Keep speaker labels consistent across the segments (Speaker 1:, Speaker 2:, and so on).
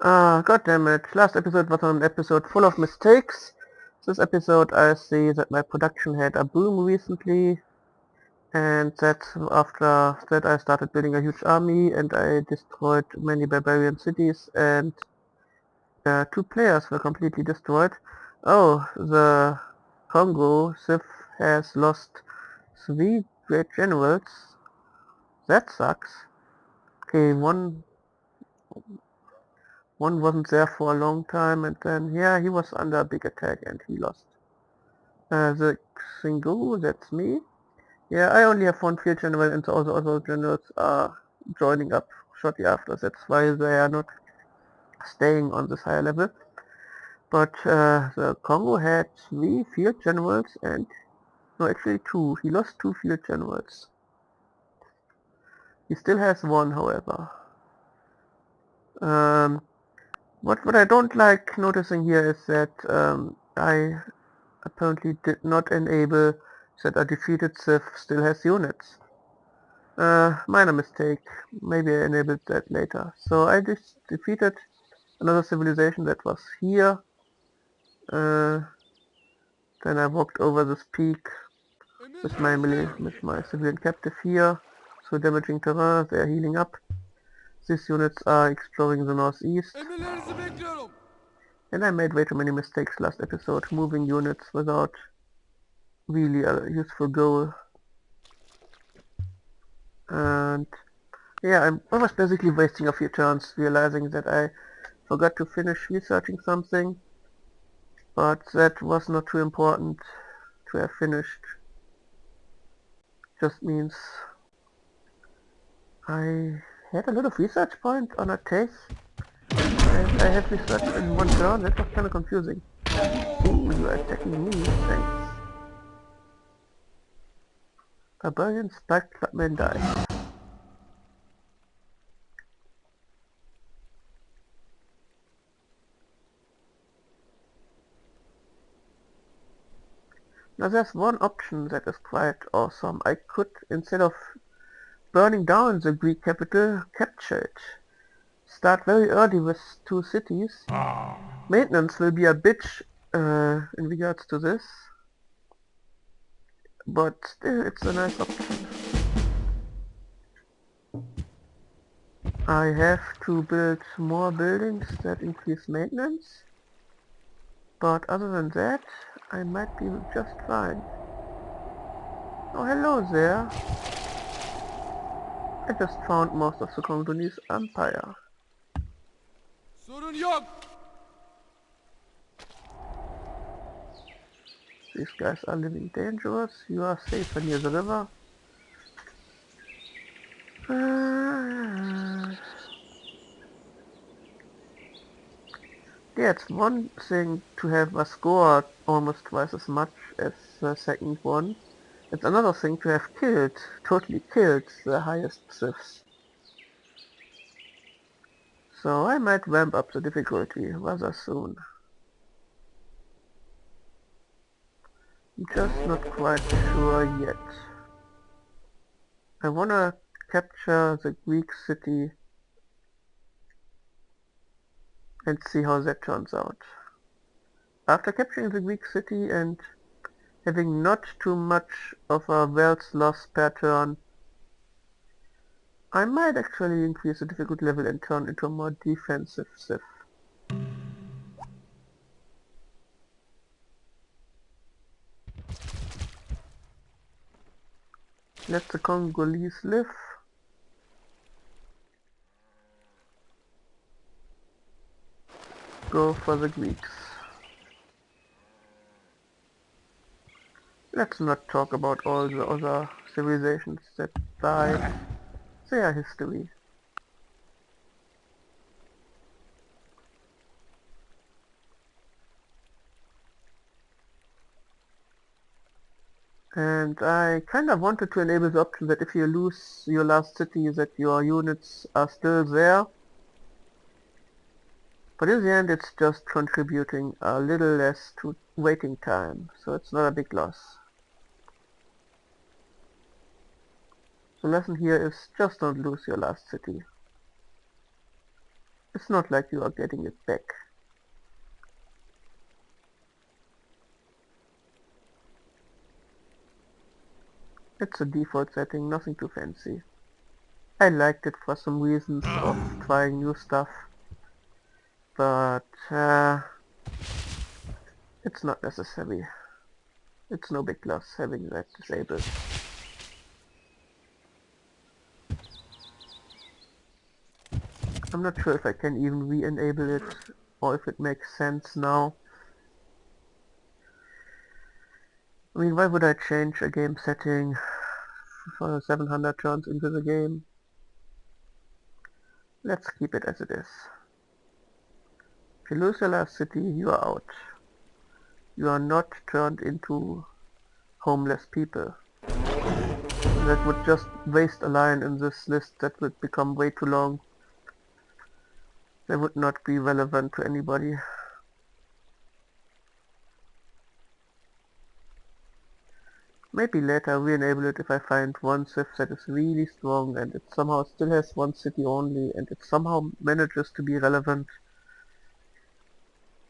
Speaker 1: God damn it. Last episode was an episode full of mistakes. This episode I see that my production had a boom recently, and that after that I started building a huge army and I destroyed many barbarian cities, and 2 players were completely destroyed. Oh, the Congo Civ has lost 3 great generals. That sucks. Okay, one wasn't there for a long time, and then yeah, he was under a big attack and he lost. The Xingu, that's me. Yeah, I only have 1 field general and all the other generals are joining up shortly after. That's why they are not staying on this higher level. But the Congo had 3 field generals and no, actually 2. He lost 2 field generals. He still has 1, however. What I don't like noticing here is that I apparently did not enable that a defeated Civ still has units. Minor mistake. Maybe I enabled that later. So I just defeated another civilization that was here. Then I walked over this peak with my civilian captive here. So damaging terrain, they are healing up. These units are exploring the northeast. And I made way too many mistakes last episode, moving units without really a useful goal. And yeah, I was basically wasting a few turns realizing that I forgot to finish researching something, but that was not too important to have finished. Just means I had a lot of research point on a case, and I had researched in 1 turn. That was kind of confusing. Ooh, you are attacking me, thanks. Barbarian Spike Clubman died. Now there's one option that is quite awesome. I could, instead of burning down the Greek capital, capture it. Start very early with 2 cities. Maintenance will be a bitch in regards to this, but still it's a nice option. I have to build more buildings that increase maintenance, but other than that I might be just fine. Oh, hello there. I just found most of the Congolese Empire. These guys are living dangerous. You are safer near the river. Yeah, it's one thing to have a score almost twice as much as the second one. It's another thing to have totally killed the highest civs. So I might ramp up the difficulty rather soon. I'm just not quite sure yet. I wanna capture the Greek city and see how that turns out. After capturing the Greek city and having not too much of a wealth loss per turn, I might actually increase the difficulty level and turn into a more defensive civ. Let the Congolese live. Go for the Greeks. Let's not talk about all the other civilizations that died. They are history. And I kind of wanted to enable the option that if you lose your last city that your units are still there. But in the end it's just contributing a little less to waiting time, so it's not a big loss. The lesson here is just don't lose your last city. It's not like you are getting it back. It's a default setting, nothing too fancy. I liked it for some reasons of trying new stuff, but it's not necessary. It's no big loss having that disabled. I'm not sure if I can even re-enable it or if it makes sense now. I mean, why would I change a game setting for 700 turns into the game? Let's keep it as it is. If you lose your last city, you are out. You are not turned into homeless people. That would just waste a line in this list that would become way too long. They would not be relevant to anybody. Maybe later re-enable it if I find one civ that is really strong and it somehow still has one city only and it somehow manages to be relevant.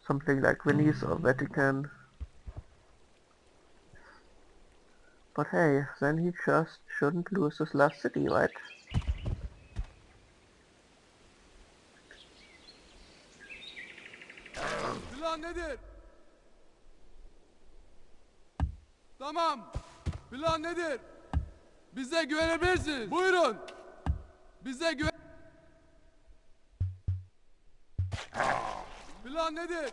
Speaker 1: Something like Venice or Vatican. But hey, then he just shouldn't lose his last city, right?
Speaker 2: Plan nedir? Tamam. Plan nedir? Bize güvenebilirsiniz. Buyurun. Bize güven... Plan nedir?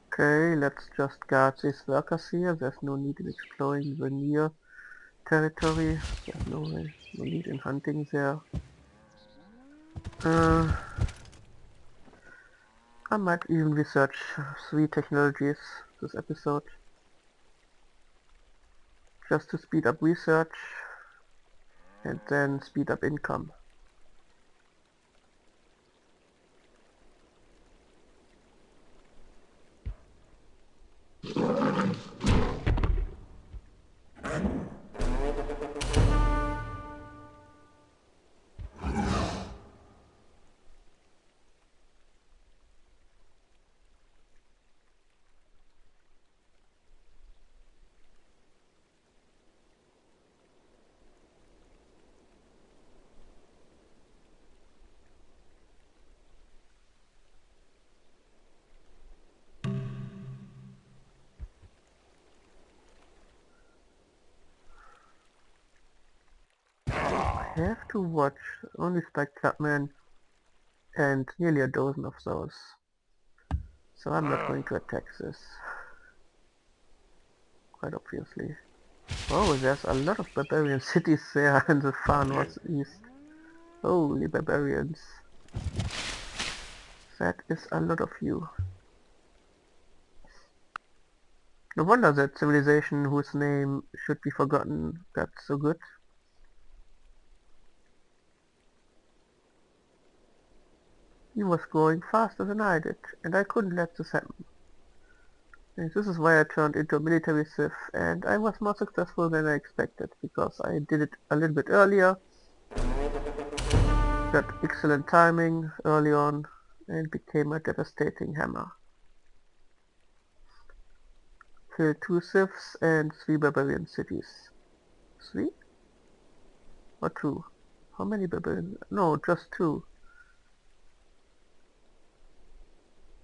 Speaker 1: Okay, let's just guard these workers here. There's no need in exploring the near territory. There's no need in hunting there. I might even research 3 technologies this episode. Just to speed up research and then speed up income. I have to watch only Spike Clubman and nearly a dozen of those. So I'm not going to attack this. Quite obviously. Oh, there's a lot of barbarian cities there in the far northeast. Holy barbarians. That is a lot of you. No wonder that civilization whose name should be forgotten got so good. He was growing faster than I did, and I couldn't let this happen. And this is why I turned into a military civ, and I was more successful than I expected, because I did it a little bit earlier, got excellent timing early on, and became a devastating hammer. Killed 2 civs and 3 barbarian cities. 3? Or 2? How many barbarian? No, just 2.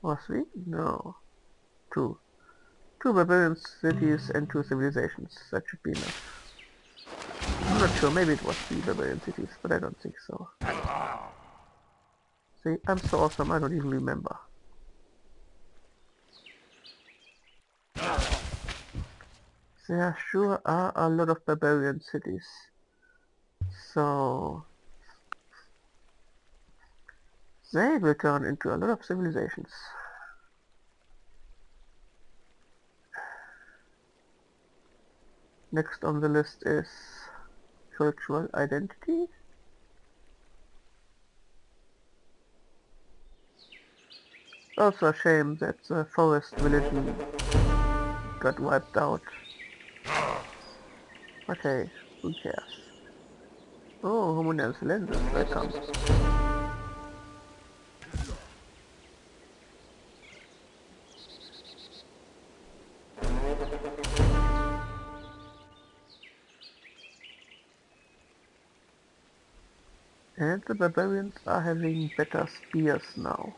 Speaker 1: Or 3? No. 2. 2 barbarian cities and 2 civilizations. That should be enough. I'm not sure, maybe it was 3 barbarian cities, but I don't think so. See, I'm so awesome, I don't even remember. There sure are a lot of barbarian cities. So they will turn into a lot of civilizations. Next on the list is cultural identity. Also a shame that the forest religion got wiped out. But hey, who cares? Oh, Homunel's lenses, welcome. And the barbarians are having better spears now.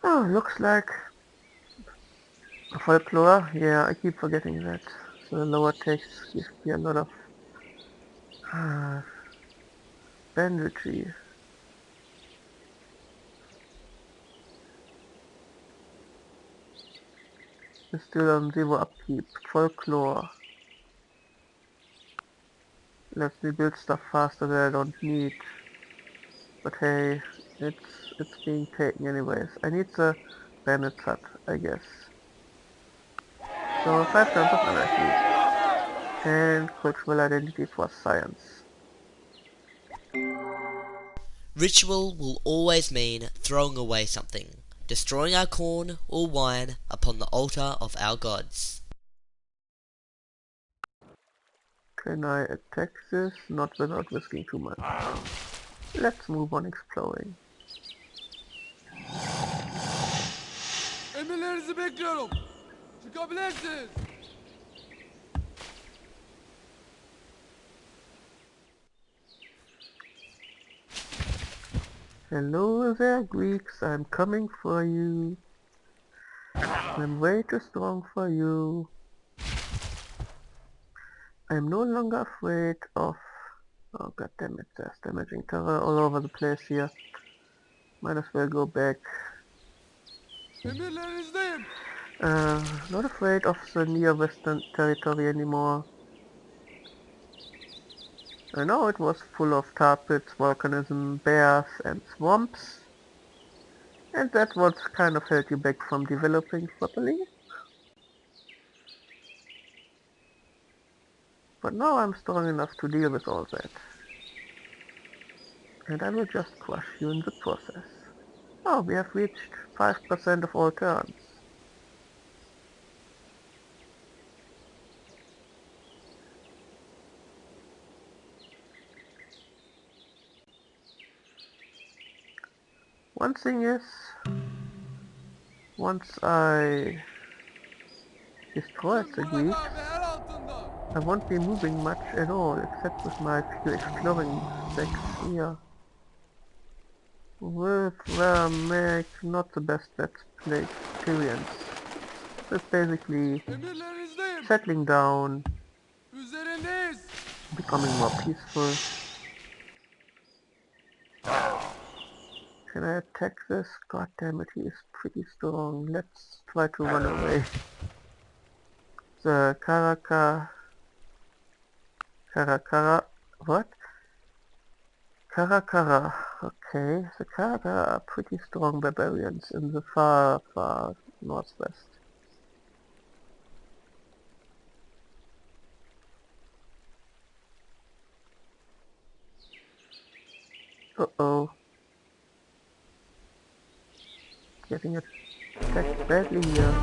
Speaker 1: Oh, looks like folklore. Yeah, I keep forgetting that. So the lower text gives me a lot of banditry. It's still on zero upkeep. Folklore lets me build stuff faster that I don't need. But hey, it's being taken anyways. I need the bandit's hut, I guess. So 5 turns of anarchy. And cultural identity for science.
Speaker 3: Ritual will always mean throwing away something, destroying our corn or wine upon the altar of our gods.
Speaker 1: Can I attack this? Not without risking too much. Let's move on exploring.
Speaker 2: Emirlerinizi bekliyorum. Çıkabilirsiniz.
Speaker 1: Hello there, Greeks. I'm coming for you. I'm way too strong for you. I'm no longer afraid of... Oh god damn it, there's damaging terror all over the place here. Might as well go back.
Speaker 2: Emirlerinizdeyim.
Speaker 1: Not afraid of the near western territory anymore. I know it was full of tar pits, volcanism, bears and swamps. And that what kind of held you back from developing properly. But now I'm strong enough to deal with all that. And I will just crush you in the process. Oh, we have reached 5% of all turns. One thing is, once I destroyed
Speaker 2: Tüm
Speaker 1: the
Speaker 2: Murat
Speaker 1: Greeks,
Speaker 2: abi el altında.
Speaker 1: I won't be moving much at all, except with my few exploring stacks here. With make not the best let's play experience. It's basically
Speaker 2: Emirlerinizdeyim.
Speaker 1: settling down,
Speaker 2: Üzerindeyiz.
Speaker 1: becoming more peaceful. Can I attack this? God damn it, he is pretty strong. Let's try to run away. The what? Karakara. Okay, the Karakara are pretty strong barbarians in the far, far northwest. Uh-oh. Getting attacked badly here.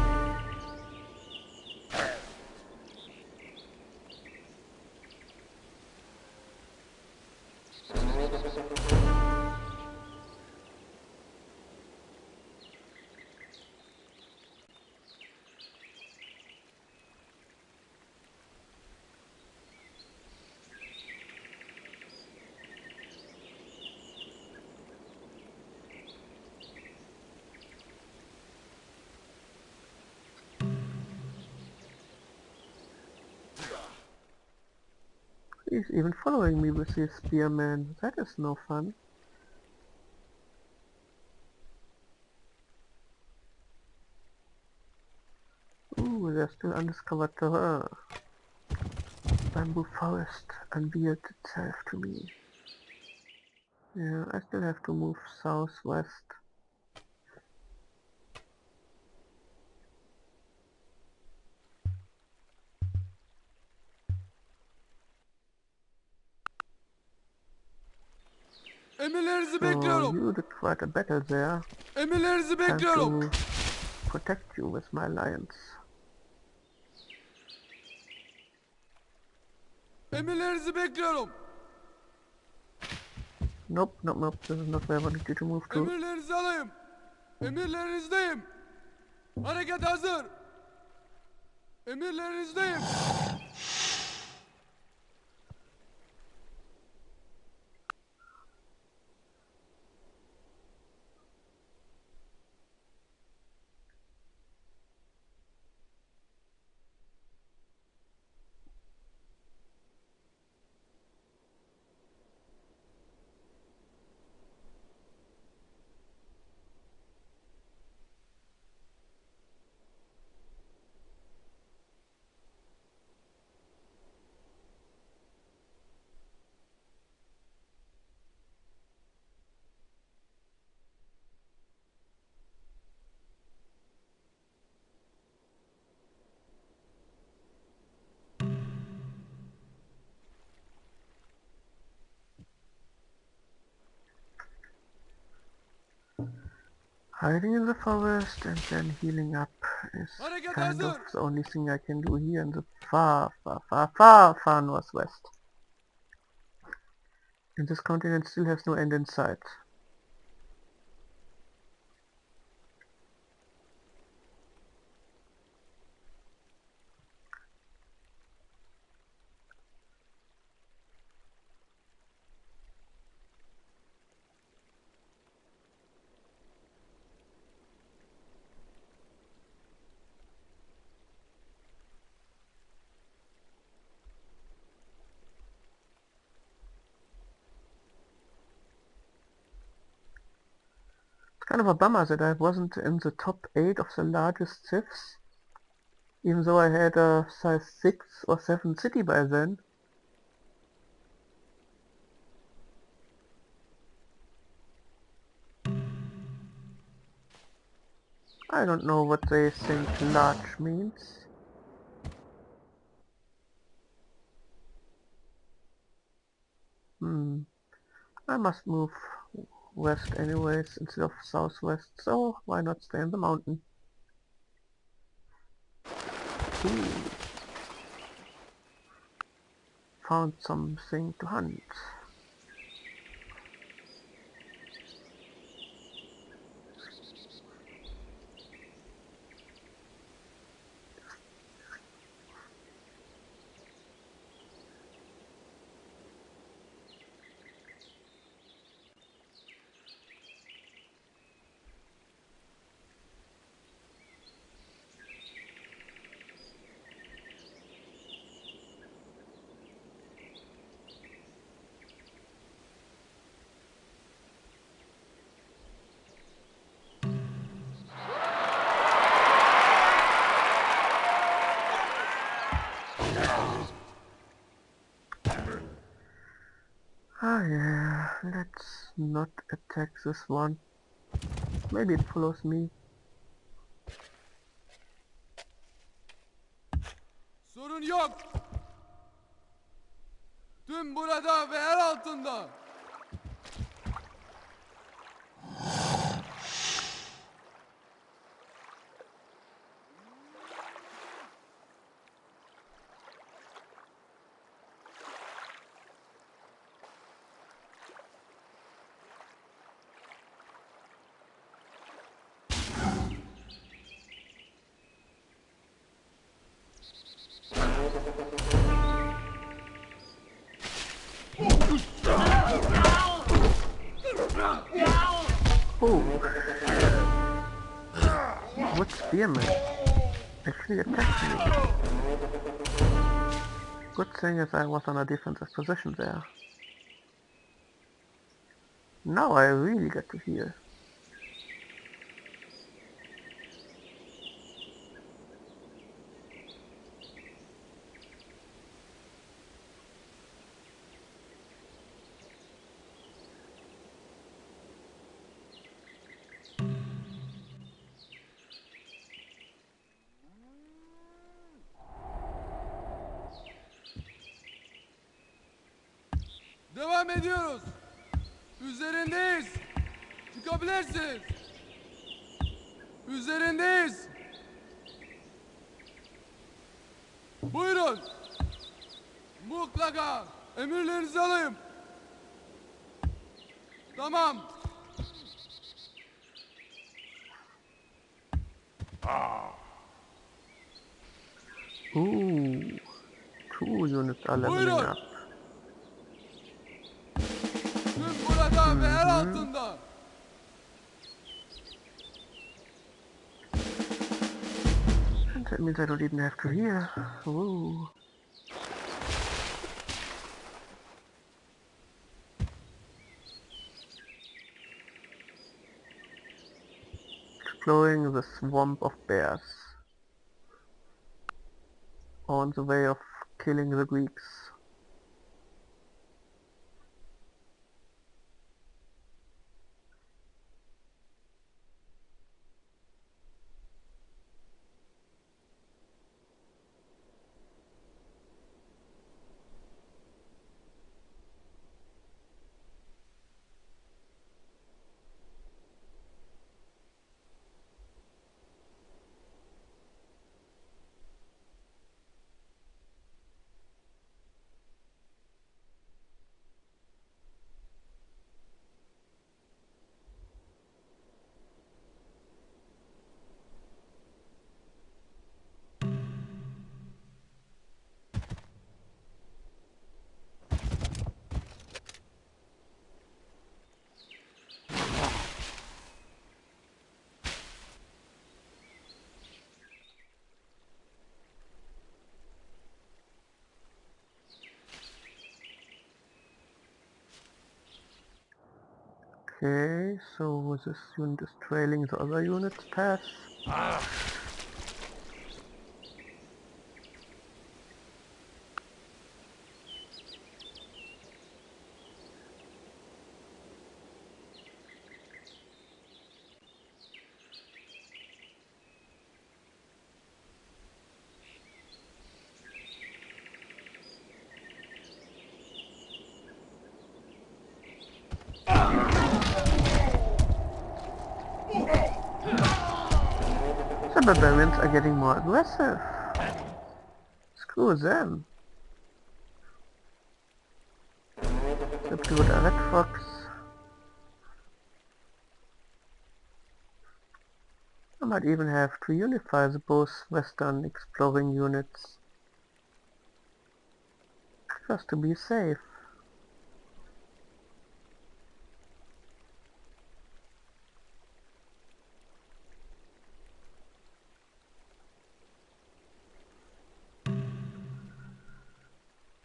Speaker 1: He's even following me with his spearman. That is no fun. Ooh, there's still undiscovered terrain. Bamboo forest unveiled itself to me. Yeah, I still have to move southwest.
Speaker 2: Emirlerinizi
Speaker 1: So
Speaker 2: bekliyorum.
Speaker 1: you did quite a battle there.
Speaker 2: Emirlerinizi
Speaker 1: Time
Speaker 2: bekliyorum.
Speaker 1: to protect you with my alliance.
Speaker 2: Emirlerinizi bekliyorum.
Speaker 1: Nope, nope, nope. This is not where I wanted you to move to.
Speaker 2: Emirlerinizi alayım. Emirlerinizdeyim. Hareket hazır. Emirlerinizdeyim.
Speaker 1: Hiding in the forest and then healing up is
Speaker 2: Hareket
Speaker 1: kind of
Speaker 2: hazır.
Speaker 1: the only thing I can do here in the far northwest. And this continent still has no end in sight. It's kind of a bummer that I wasn't in the top 8 of the largest civs, even though I had a size 6 or 7 city by then. I don't know what they think large means. I must move west anyways instead of southwest, so why not stay in the mountain? Ooh. Found something to hunt. Ah yeah, let's not attack this one. Maybe it follows me.
Speaker 2: Sorun yok. Tüm burada ve yer altında.
Speaker 1: Oh! What spearman actually attacked me? Good thing is I was on a defensive position there. Now I really get to heal.
Speaker 2: Devam ediyoruz. Üzerindeyiz. Çıkabilirsiniz. Üzerindeyiz. Buyurun. Mutlaka. Emirlerinizi alayım. Tamam.
Speaker 1: Ooh, 2 units are leveling
Speaker 2: Buyurun.
Speaker 1: up.
Speaker 2: Tüm burada ve yer altında.
Speaker 1: And that means I don't even have to heal. Ooh. Exploring the swamp of bears. On the way of killing the Greeks. Okay, so this unit is trailing the other unit's path. The barbarians are getting more aggressive. Screw them. Subdued a red fox. I might even have to unify the both western exploring units. Just to be safe.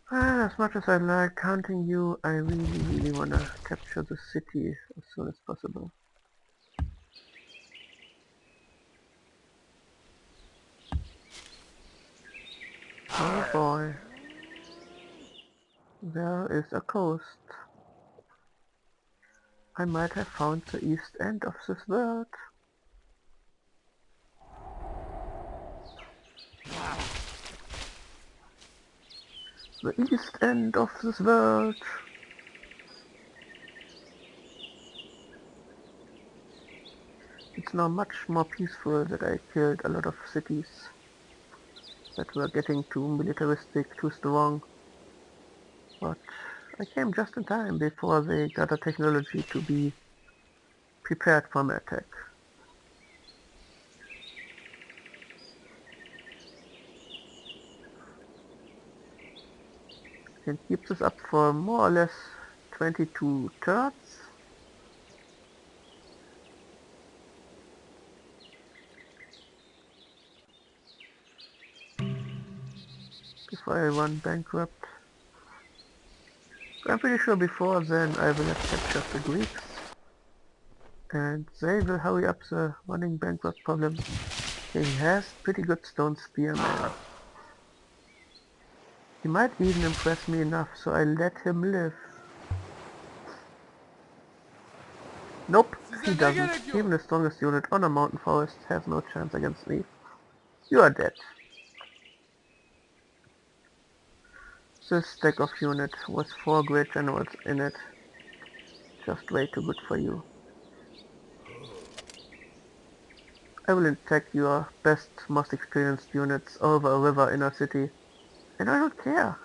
Speaker 1: As much as I like hunting you, I really wanna capture the city as soon as possible. Oh boy. There is a coast. I might have found the east end of this world. The east end of this world. It's now much more peaceful that I killed a lot of cities that were getting too militaristic, too strong. But I came just in time before they got the technology to be prepared for my attack. I can keep this up for more or less 22 turns. Before I run bankrupt. I'm pretty sure before then I will have captured the Greeks. And they will hurry up the running bankrupt problem. He has pretty good stone spearman. He might even impress me enough, so I let him live. Nope, he doesn't. Even the strongest unit on a mountain forest has no chance against me. You are dead. This deck of unit was 4 great generals in it. just way too good for you. I will attack your best, most experienced units over a river in a city. And I don't care.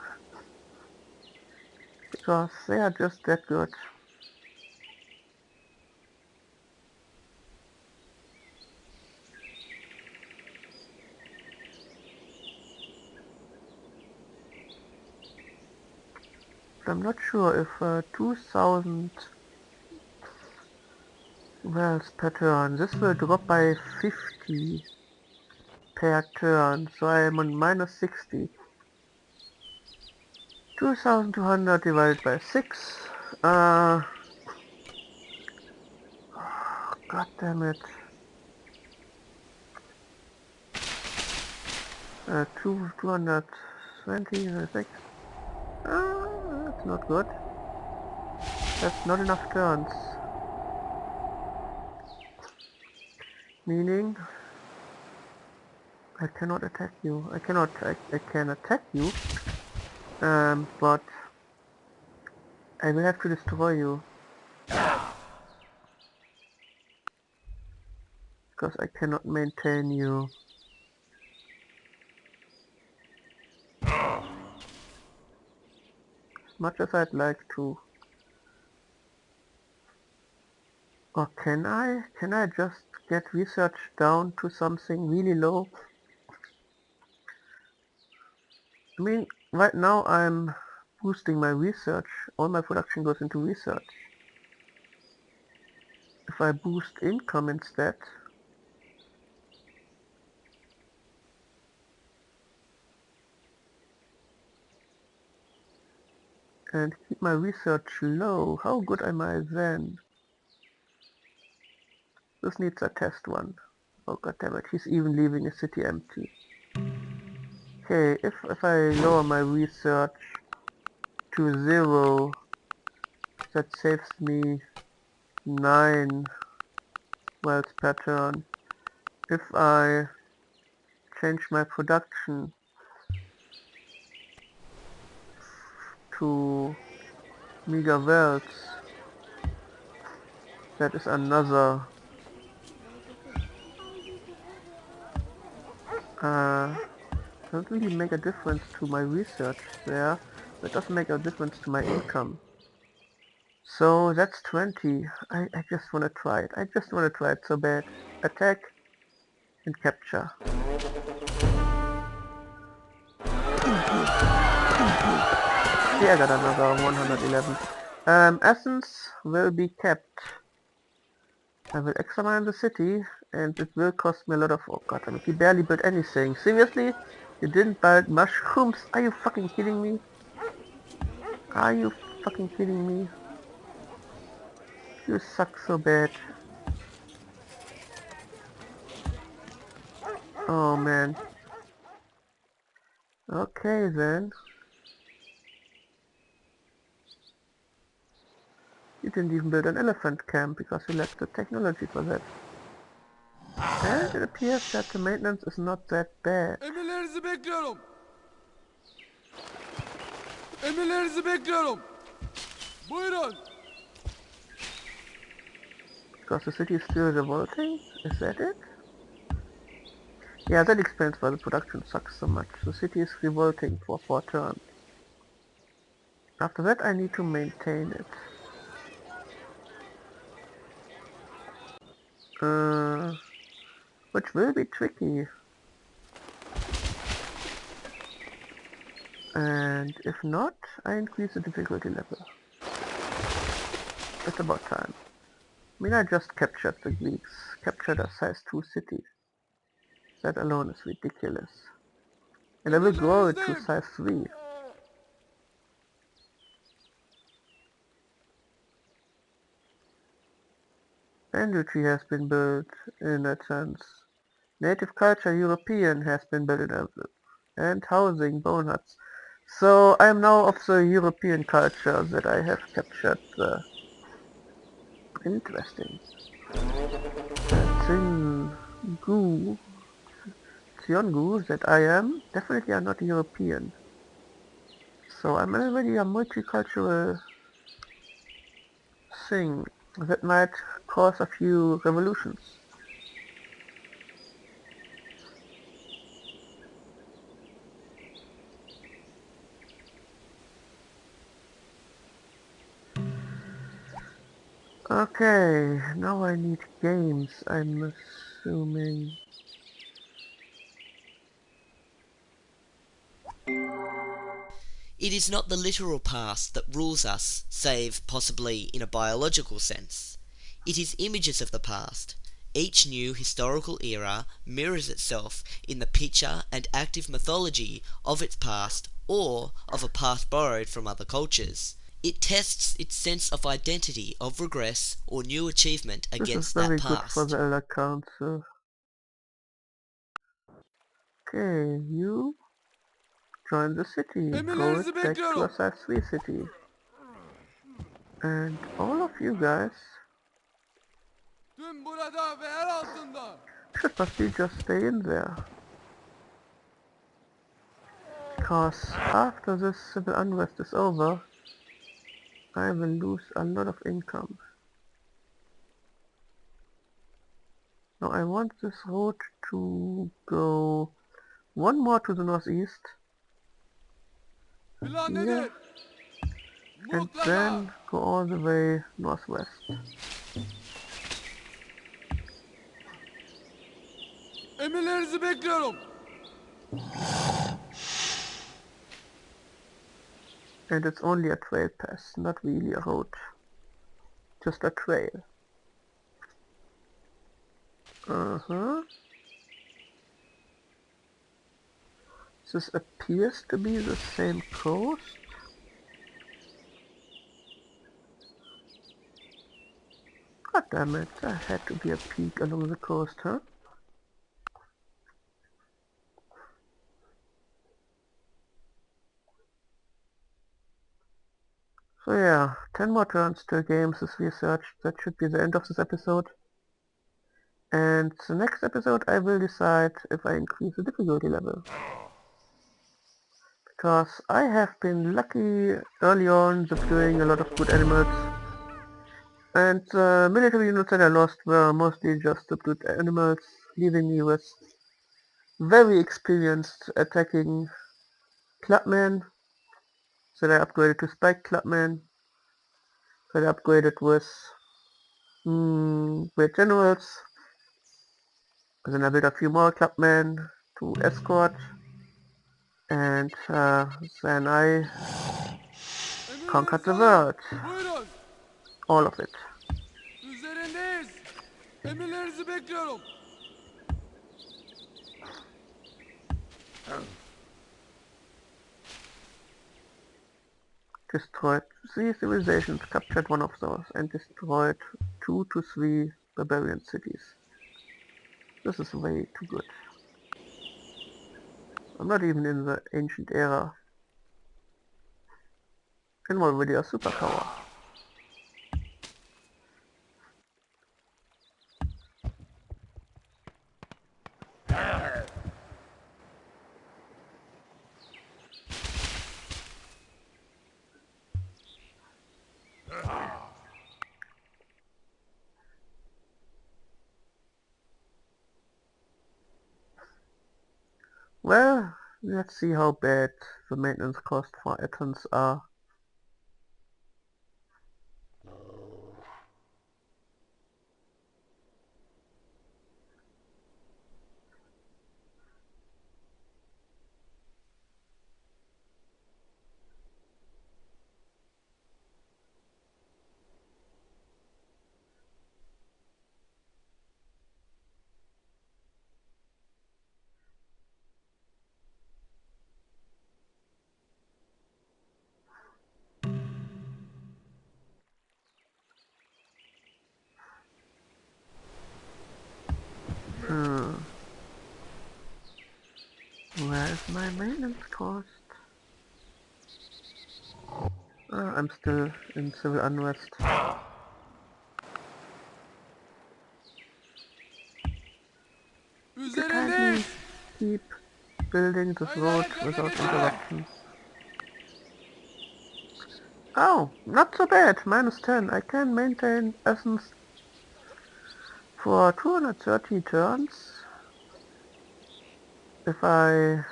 Speaker 1: Because they are just that good. But I'm not sure if 2000 wells per turn. This will drop by 50 per turn, so I am on minus 60. 2200 divided by 6. God damn it. 220, I think. That's not good. That's not enough turns. Meaning, I cannot attack you. I can attack you, but I will have to destroy you. Because I cannot maintain you. As much as I'd like to. Or can I? Can I just get research down to something really low? I mean, right now I'm boosting my research. All my production goes into research. If I boost income instead, and keep my research low, how good am I then? This needs a test one. Oh god damn it, he's even leaving a city empty. Okay, if I lower my research to 0, that saves me 9 wells per turn. If I change my production to mega wells, that is another doesn't really make a difference to my research there. That doesn't make a difference to my income. So that's 20. I just want to try it. I just want to try it so bad. Attack and capture. See, I got another 111. Essence will be kept. I will examine the city, and it will cost me a lot of... Oh god, I mean, he barely built anything. Seriously? You didn't build mushrooms? Are you fucking kidding me? Are you fucking kidding me? You suck so bad. Oh man. Okay then. You didn't even build an elephant camp because you lacked the technology for that. And it appears that the maintenance is not that bad.
Speaker 2: Emirlerinizi bekliyorum. Emirlerinizi bekliyorum. Buyurun.
Speaker 1: Because the city is still revolting? Is that it? Yeah, that explains why the production sucks so much. The city is revolting for 4 turns. After that I need to maintain it. Which will be tricky. And if not, I increase the difficulty level. It's about time. I mean, I just captured the Greeks. Captured a size 2 city. That alone is ridiculous. And I will grow it to size 3. Industry has been built in that sense. Native culture European has been built in and housing bone huts. So I am now of the European culture that I have captured. Interesting. Tiongu that I am definitely are not European. So I'm already a multicultural thing that might cause a few revolutions. Okay, now I need games, I'm assuming.
Speaker 3: It is not the literal past that rules us, save possibly in a biological sense. It is images of the past. Each new historical era mirrors itself in the picture and active mythology of its past or of a past borrowed from other cultures. It tests its sense of identity of regress or new achievement
Speaker 1: This is
Speaker 3: against that
Speaker 1: very good for
Speaker 3: past.
Speaker 1: the Elder Council. Okay, you join the city. Go it
Speaker 2: Emirlerinizi
Speaker 1: back to
Speaker 2: bekliyorum.
Speaker 1: a 3 city. And all of you guys
Speaker 2: Tüm burada ve yer altında.
Speaker 1: should possibly just stay in there. Because after this civil unrest is over, I will lose a lot of income. Now I want this road to go one more to the northeast.
Speaker 2: Plan
Speaker 1: Here.
Speaker 2: nedir?
Speaker 1: And
Speaker 2: Mutlaka.
Speaker 1: then go all the way northwest.
Speaker 2: Emirlerinizi bekliyorum.
Speaker 1: And it's only a trail pass, not really a road. Just a trail. Uh-huh. This appears to be the same coast. God damn it, there had to be a peak along the coast, huh? So yeah, 10 more turns to games is researched. That should be the end of this episode. And the next episode I will decide if I increase the difficulty level. Because I have been lucky early on subduing a lot of good animals. And the military units that I lost were mostly just subdued animals, leaving me with very experienced attacking clubmen that I upgraded to spike clubmen, that I upgraded with great generals, and then I built a few more clubmen to escort, and then I conquered the world,
Speaker 2: Buyurun.
Speaker 1: all of it.
Speaker 2: Üzerindeyiz. Emirlerinizi bekliyorum.
Speaker 1: Destroyed 3 civilizations, captured one of those, and destroyed 2 to 3 barbarian cities. This is way too good. I'm not even in the ancient era. I'm already a superpower. Well, let's see how bad the maintenance costs for Athens are. Hmm. Where is my maintenance cost? I'm still in civil unrest. Can I
Speaker 2: Üzerindeyiz.
Speaker 1: keep building this road without interruption? Oh, not so bad. -10. I can maintain essence for 230 turns if I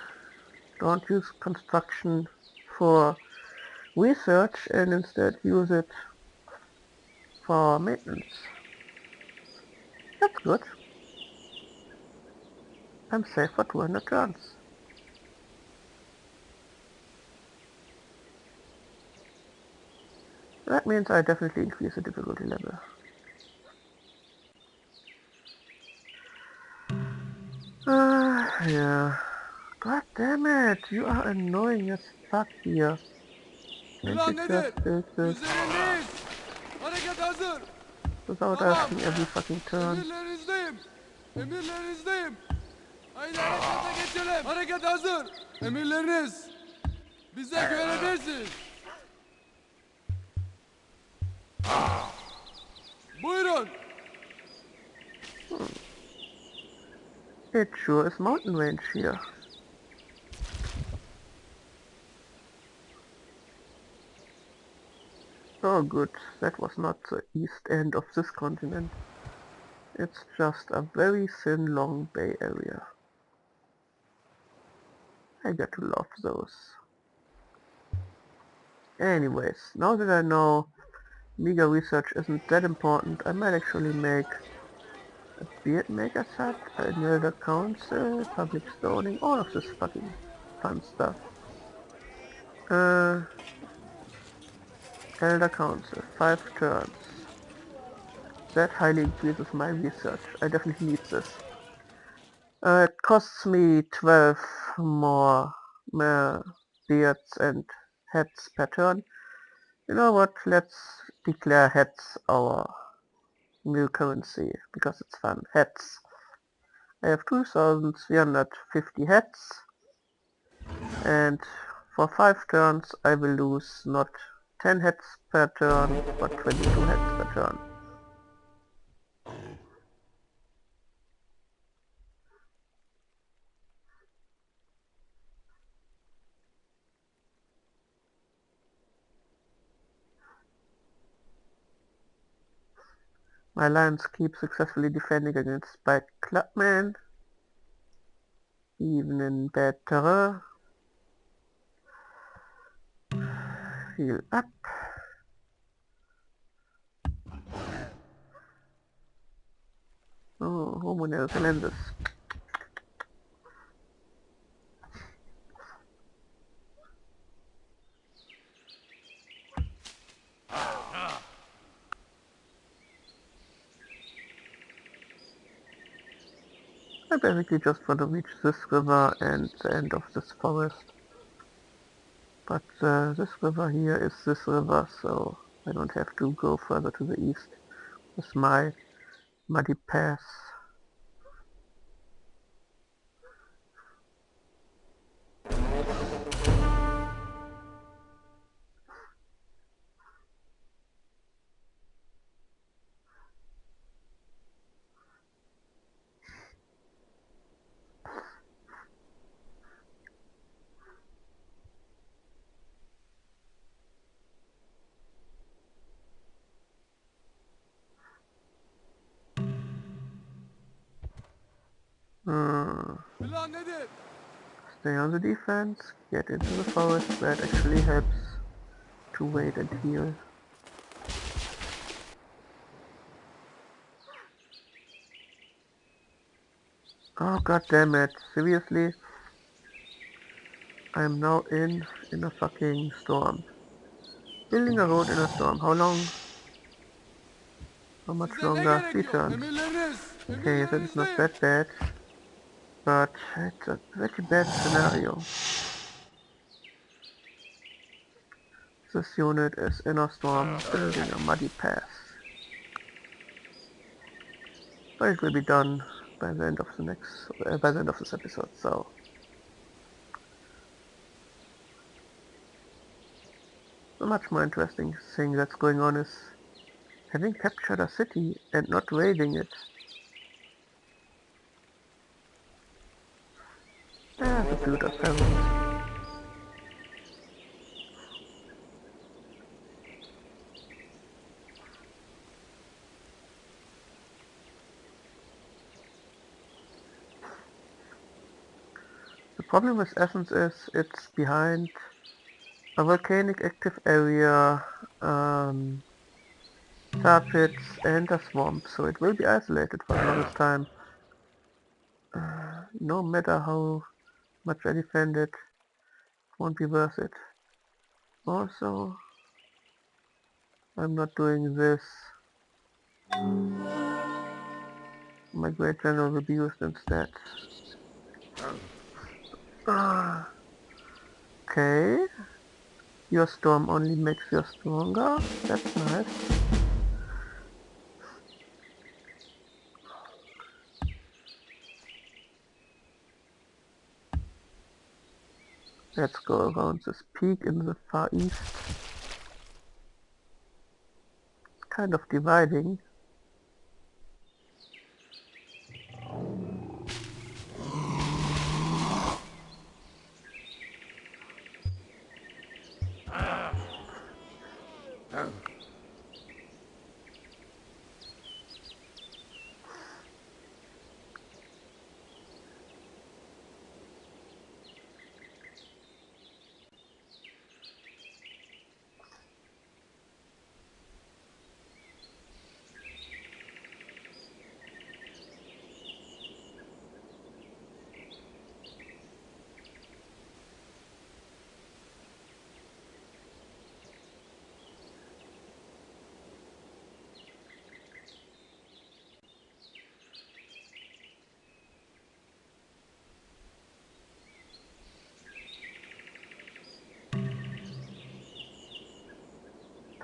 Speaker 1: don't use construction for research and instead use it for maintenance. That's good. I'm safe for 200 turns. That means I definitely increase the difficulty level. Yeah. God damn it, you are annoying as fuck here. Can't you
Speaker 2: Plan
Speaker 1: just
Speaker 2: nedir?
Speaker 1: build this
Speaker 2: Üzerindeyiz. Hareket hazır.
Speaker 1: without
Speaker 2: Tamam.
Speaker 1: asking every fucking turn?
Speaker 2: Emirlerinizdeyim. Emirlerinizdeyim. Haydi harekete geçelim. Hareket hazır. Emirleriniz. Bize güvenebilirsiniz. Buyurun.
Speaker 1: It sure is mountain range here. Oh good, that was not the east end of this continent. It's just a very thin, long bay area. I get to love those. Anyways, now that I know Mega research isn't that important, I might actually make a beard maker's hut, an elder council, public stoning, all of this fucking fun stuff. Uh, elder council, 5 turns. That highly increases my research. I definitely need this. It costs me 12 more beards and heads per turn. You know what, let's declare heads our new currency, because it's fun. Heads. I have 2350 heads, and for 5 turns I will lose not 10 heads per turn, but 22 heads per turn. My lions keep successfully defending against spiked clubmen, even in bad terrain. Heal up. Oh, Homo neozelandus. I basically just want to reach this river and the end of this forest. But this river here is this river, so I don't have to go further to the east with my muddy pass.
Speaker 2: Plan nedir?
Speaker 1: Stay on the defense, get into the forest where it actually helps to wait and heal. Oh god damn it, seriously? I'm now in a fucking storm. Building a road in a storm, how long? How much
Speaker 2: Size ne
Speaker 1: longer? 3
Speaker 2: gerekiyor?
Speaker 1: turns.
Speaker 2: Emirleriniz.
Speaker 1: Okay, that is not
Speaker 2: Emirlerinizdeyim.
Speaker 1: that bad, but it's a pretty bad scenario. This unit is in a storm, building a muddy path. But it will be done by the end of this episode, so. The much more interesting thing that's going on is having captured a city and not raiding it. The dude apparently. Problem with Essence is it's behind a volcanic active area, tar pits and a swamp, so it will be isolated for the longest time. No matter how much I defend it, won't be worth it. Also, I'm not doing this. My Great General will be used instead. Okay. Your storm only makes you stronger. That's nice. Let's go around this peak in the far east. It's kind of dividing.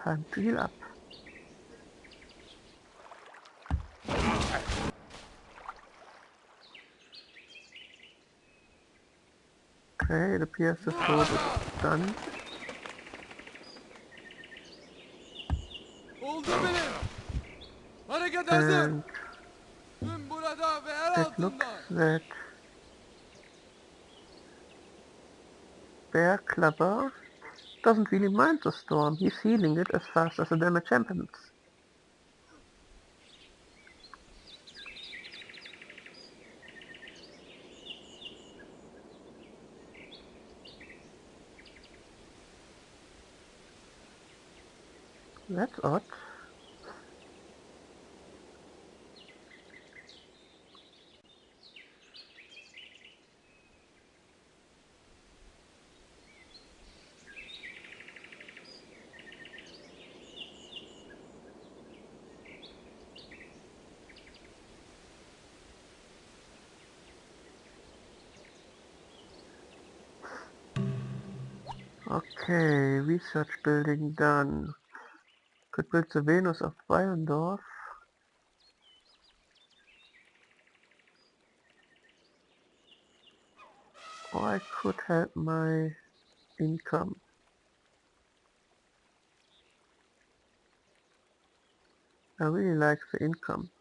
Speaker 1: Time to heal up. Okay, it appears this road is done.
Speaker 2: Oldu benim. Hareket hazır.
Speaker 1: And
Speaker 2: Tüm burada ve yer
Speaker 1: it looks
Speaker 2: altında.
Speaker 1: that Bear Clubber doesn't really mind the storm. He's healing it as fast as the damage happens. That's odd. Okay, research building done. Could build the Venus of Bayerndorf. Or I could help my income. I really like the income.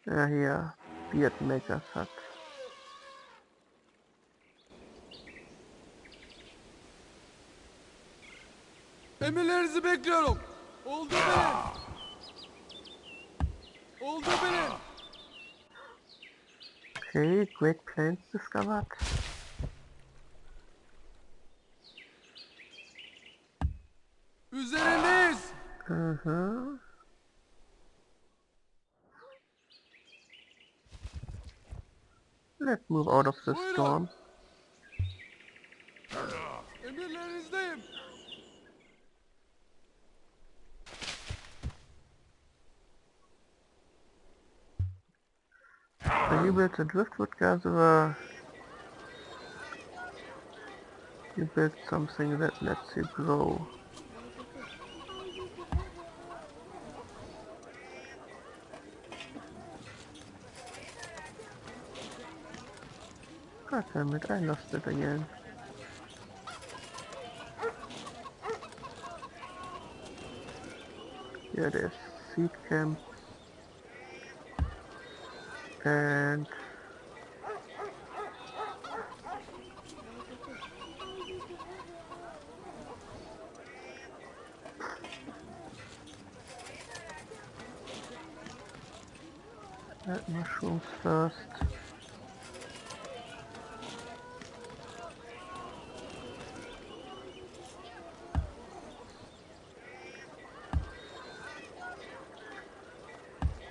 Speaker 1: Here, beard maker's hut.
Speaker 2: Emirlerinizi bekliyorum. Oldu benim. Oldu benim.
Speaker 1: Okay, Great Plains discovered.
Speaker 2: Üzerindeyiz.
Speaker 1: Let's move out of the
Speaker 2: Buyurun.
Speaker 1: storm.
Speaker 2: Emirlerinizdeyim.
Speaker 1: When you build a driftwood gatherer, you build something that lets you grow. God damn it, I lost it again. Here it is, seed camp. And Mushrooms first.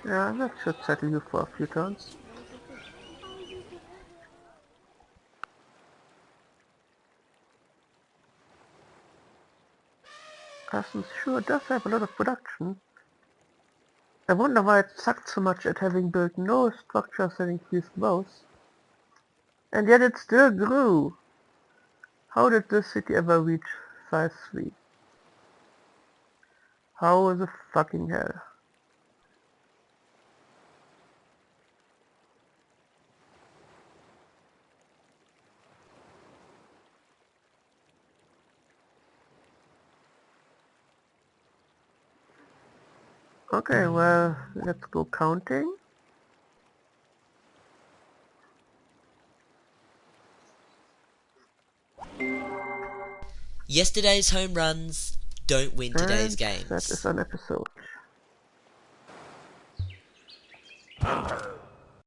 Speaker 1: Yeah, that should settle you for a few turns. Cousins sure does have a lot of production. I wonder why it sucked so much at having built no structures that increased growth. And yet it still grew. How did this city ever reach size 3? How the fucking hell? Okay, well, let's go counting.
Speaker 3: Yesterday's home runs don't win today's
Speaker 1: And that is
Speaker 3: games.
Speaker 1: an episode.